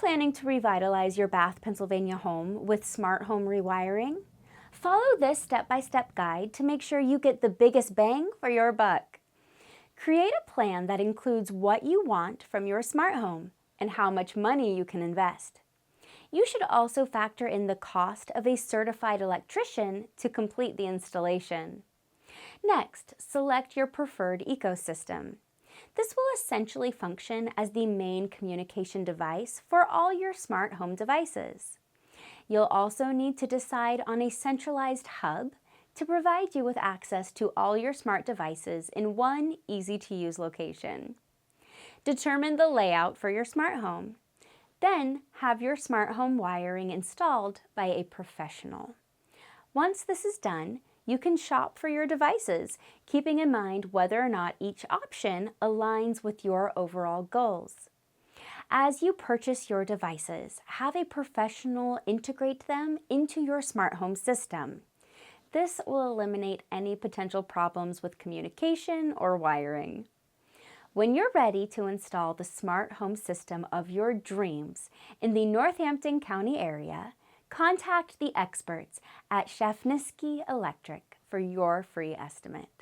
planning to revitalize your Bath, Pennsylvania home with smart home rewiring? Follow this step-by-step guide to make sure you get the biggest bang for your buck. Create a plan that includes what you want from your smart home and how much money you can invest. You should also factor in the cost of a certified electrician to complete the installation. Next, select your preferred ecosystem. This will essentially function as the main communication device for all your smart home devices. You'll also need to decide on a centralized hub to provide you with access to all your smart devices in one easy-to-use location. Determine the layout for your smart home. Then have your smart home wiring installed by a professional. Once this is done, you can shop for your devices, keeping in mind whether or not each option aligns with your overall goals. As you purchase your devices, have a professional integrate them into your smart home system. This will eliminate any potential problems with communication or wiring. When you're ready to install the smart home system of your dreams in the Northampton County area, contact the experts at Shafnisky Electric for your free estimate.